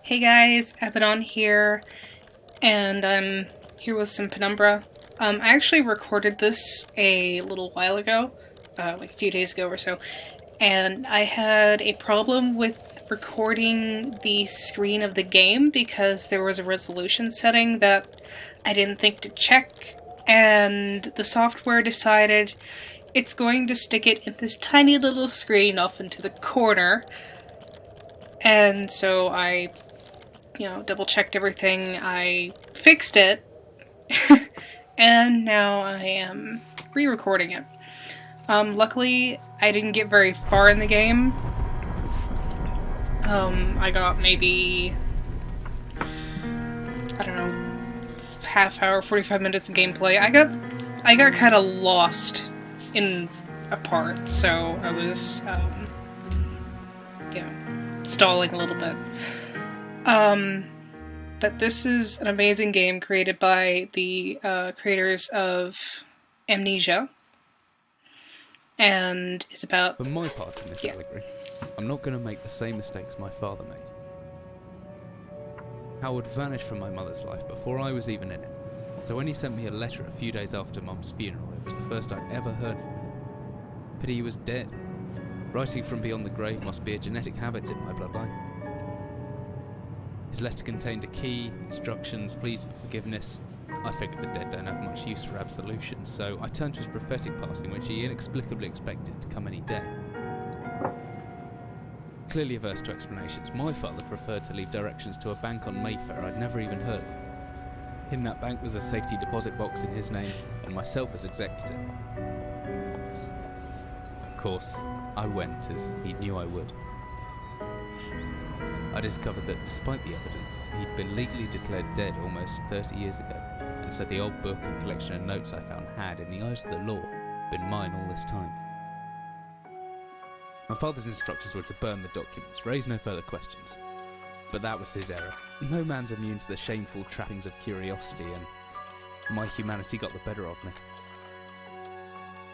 Hey guys, Abbidawn here, and I'm here with some Penumbra. I actually recorded this a little while ago, like a few days ago or so, and I had a problem with recording the screen of the game because there was a resolution setting that I didn't think to check, and the software decided it's going to stick it in this tiny little screen off into the corner. And so I double-checked everything, I fixed it, and now I am re-recording it. Luckily, I didn't get very far in the game. I got maybe, I don't know, half hour, 45 minutes of gameplay. I got kind of lost in a part, so I was, stalling a little bit. But this is an amazing game created by the creators of Amnesia, and is about... For my part in this allegory, I'm not going to make the same mistakes my father made. Howard vanished from my mother's life before I was even in it, so when he sent me a letter a few days after Mum's funeral, it was the first I'd ever heard from him. Pity he was dead. Writing from beyond the grave must be a genetic habit in my bloodline. His letter contained a key, instructions, pleas for forgiveness. I figured the dead don't have much use for absolution, so I turned to his prophetic passing, which he inexplicably expected to come any day. Clearly averse to explanations, my father preferred to leave directions to a bank on Mayfair I'd never even heard of. In that bank was a safety deposit box in his name, and myself as executor. Of course, I went, as he knew I would. I discovered that despite the evidence, he'd been legally declared dead almost 30 years ago, and so the old book and collection of notes I found had, in the eyes of the law, been mine all this time. My father's instructions were to burn the documents, raise no further questions. But that was his error. No man's immune to the shameful trappings of curiosity, and my humanity got the better of me.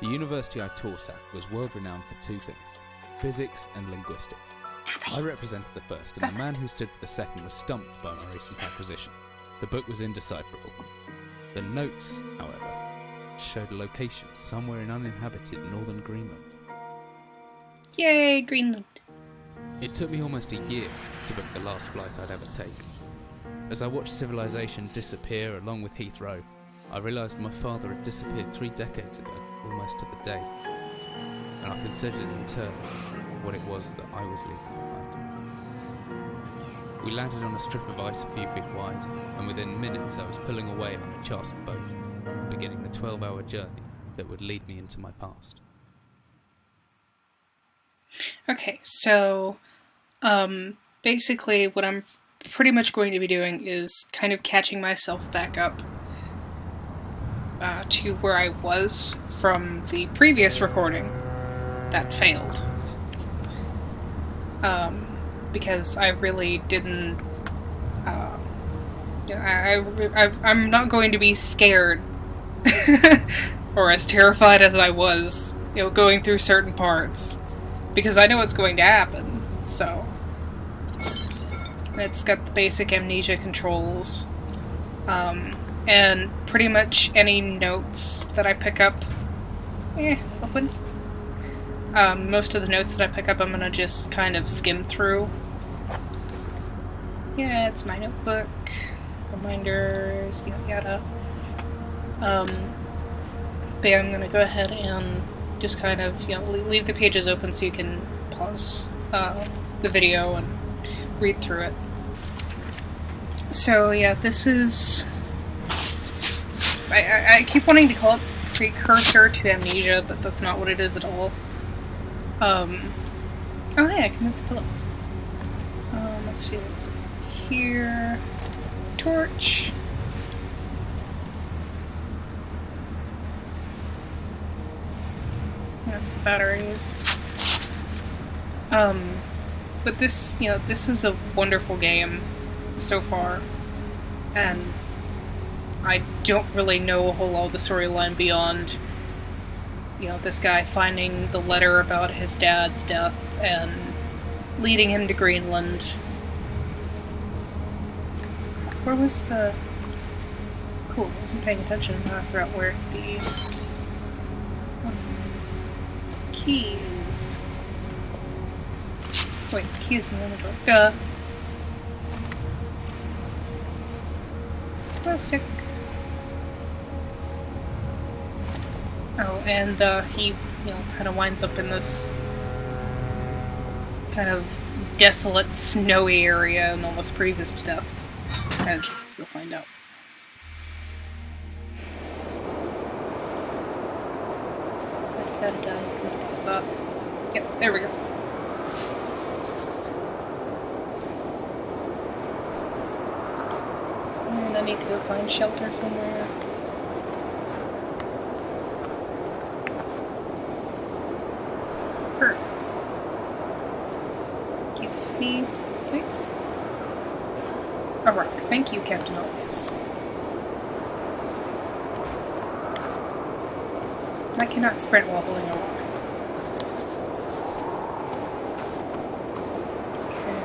The university I taught at was world-renowned for two things: physics and linguistics. I represented the first, and the man who stood for the second was stumped by my recent acquisition. The book was indecipherable. The notes, however, showed a location somewhere in uninhabited northern Greenland. Yay, Greenland! It took me almost a year to book the last flight I'd ever take. As I watched civilization disappear along with Heathrow, I realised my father had disappeared 3 decades ago, almost to the day, and I considered in turn what it was that I was leaving behind. We landed on a strip of ice a few feet wide, and within minutes I was pulling away on a chartered boat, beginning the 12-hour journey that would lead me into my past. Okay, so, basically what I'm pretty much going to be doing is kind of catching myself back up to where I was from the previous recording that failed. Because I really didn't, I'm not going to be scared, or as terrified as I was, going through certain parts, because I know what's going to happen, so. It's got the basic Amnesia controls, and pretty much any notes that I pick up, open. Most of the notes that I pick up I'm gonna just kind of skim through. Yeah, it's my notebook, reminders, yada yada. But yeah, I'm gonna go ahead and just kind of, leave the pages open so you can pause the video and read through it. So yeah, this is... I keep wanting to call it the precursor to Amnesia, but that's not what it is at all. Oh hey, I can move the pillow. Let's see what's here. Torch. That's the batteries. But this, this is a wonderful game so far, and I don't really know a whole lot of the storyline beyond, this guy finding the letter about his dad's death and leading him to Greenland. Where was the... Cool, I wasn't paying attention. Now I forgot where the key is. Wait, the key is in the other door. Duh! Plastic. Oh, and he, kind of winds up in this kind of desolate, snowy area and almost freezes to death, as you'll find out. Gotta die. What is that? Yep, there we go. And I need to go find shelter somewhere. Give me, please. A rock. Thank you, Captain Obvious. I cannot sprint while holding a rock. Okay,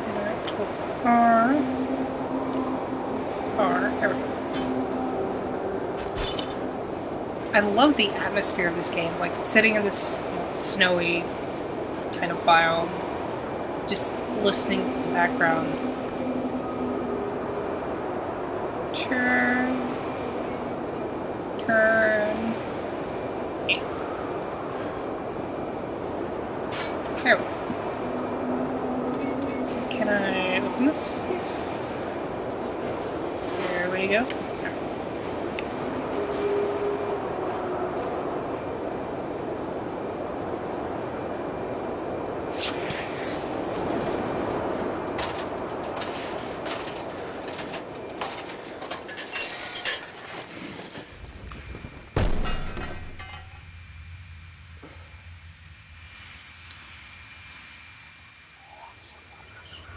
interact with R. There we go. I love the atmosphere of this game, like sitting in this snowy kind of biome, just listening to the background. Turn. Yeah. There we go. So can I open this, please? There we go.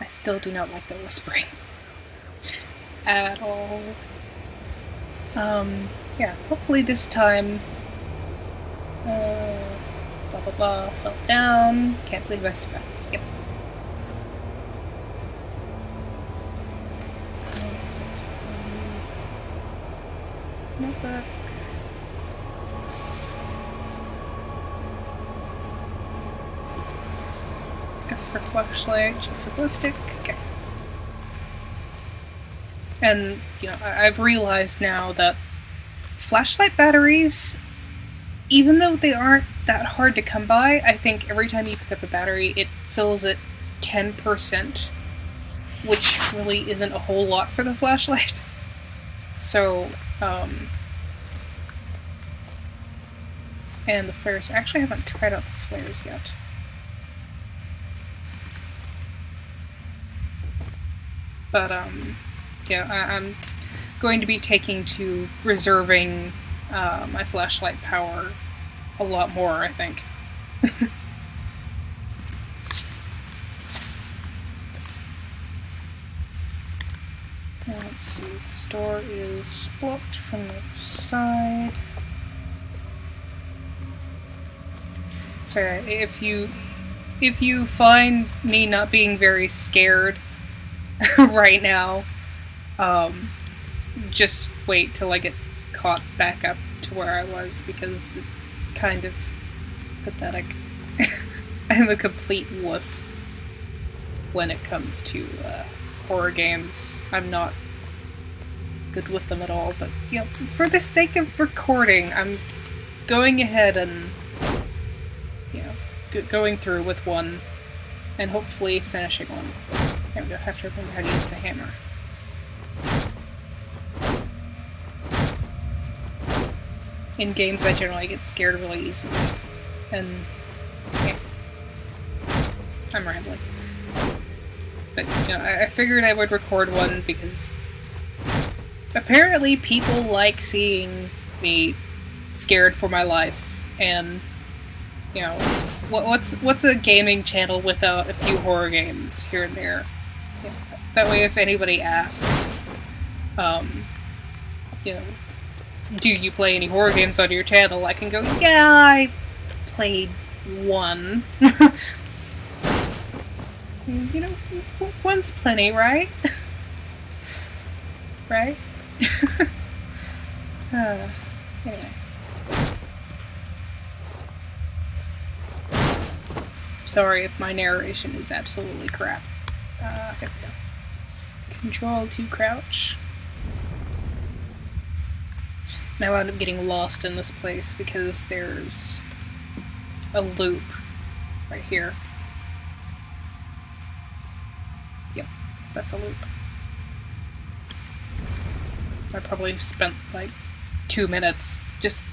I still do not like the whispering. At all. Yeah, hopefully this time... blah blah blah, fell down. Can't believe I survived. Yep. Notebook. F for flashlight, G for glow stick. Okay. And, I've realized now that flashlight batteries, even though they aren't that hard to come by, I think every time you pick up a battery, it fills at 10%, which really isn't a whole lot for the flashlight. So, and the flares. Actually, I haven't tried out the flares yet. But, yeah, I'm going to be taking to reserving my flashlight power a lot more, I think. Let's see, the store is blocked from the side. Sorry, if you find me not being very scared right now, just wait till I get caught back up to where I was, because it's kind of pathetic. I'm a complete wuss when it comes to horror games. I'm not good with them at all, but for the sake of recording, I'm going ahead and going through with one and hopefully finishing one. There we go. I have to remember how to use the hammer. In games, I generally get scared really easily. And, yeah. I'm rambling. But, I figured I would record one because apparently people like seeing me scared for my life. And, what's a gaming channel without a few horror games here and there? That way, if anybody asks, do you play any horror games on your channel, I can go, yeah, I played one. One's plenty, right? right? Anyway. Sorry if my narration is absolutely crap. Here we go. Control to crouch. Now I end up getting lost in this place because there's a loop right here. Yep, that's a loop. I probably spent like 2 minutes just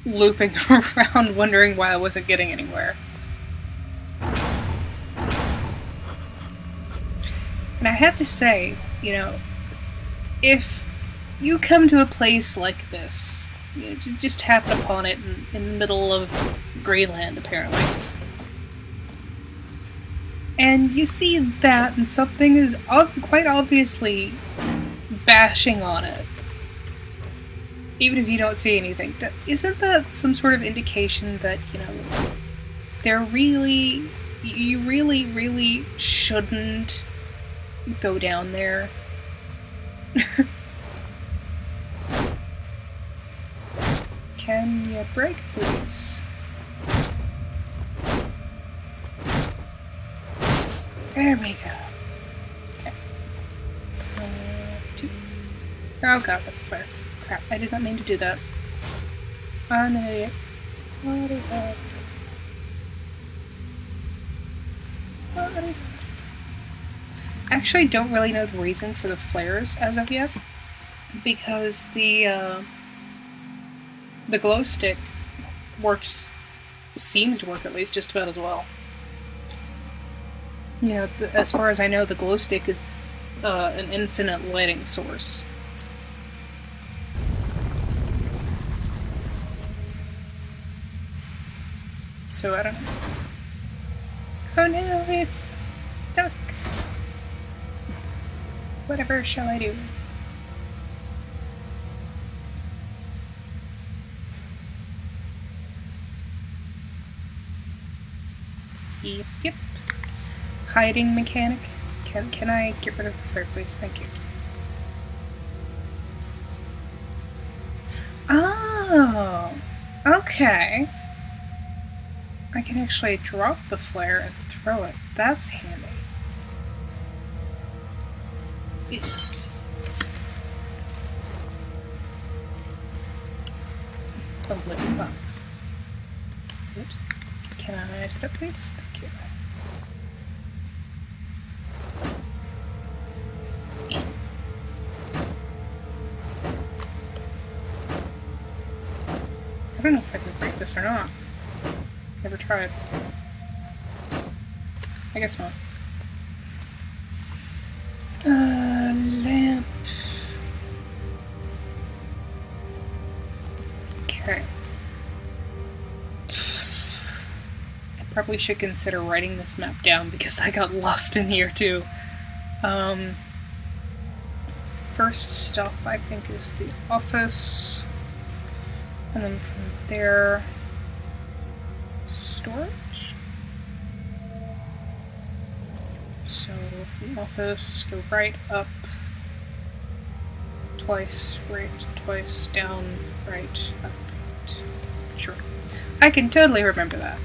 looping around wondering why I wasn't getting anywhere. And I have to say, you know, if you come to a place like this, you just happen upon it in the middle of Greenland, apparently, and you see that and something is quite obviously bashing on it, even if you don't see anything, isn't that some sort of indication that, you know, you really shouldn't go down there? Can you brake, please? There we go. Okay. 2. Oh god, that's a flare. Crap, I did not mean to do that. I'm an idiot. What is that? I actually don't really know the reason for the flares as of yet, because the glow stick seems to work at least just about as well. You know, as far as I know, the glow stick is an infinite lighting source. So I don't know. Oh no, it's stuck. Whatever shall I do? Yep. Hiding mechanic. Can I get rid of the flare, please? Thank you. Oh, okay. I can actually drop the flare and throw it. That's handy. A wooden box. Oops. Can I sit up, please? Thank you. I don't know if I can break this or not. Never tried. I guess not. Lamp. Okay. I probably should consider writing this map down because I got lost in here too. First stop, I think, is the office. And then from there, storage? So from the office, go right up, twice, right, twice, down, right, up, right. Sure. I can totally remember that.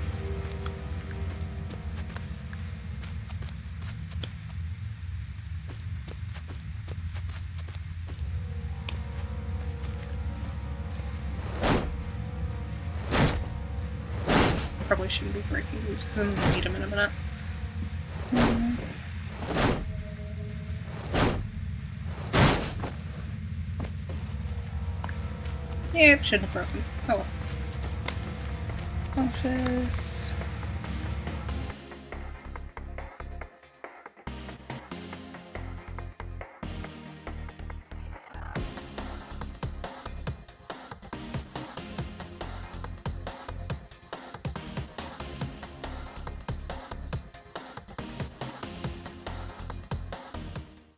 Probably shouldn't be breaking these because I'm gonna need them in a minute. Yep, shouldn't have broken. Oh well. Office.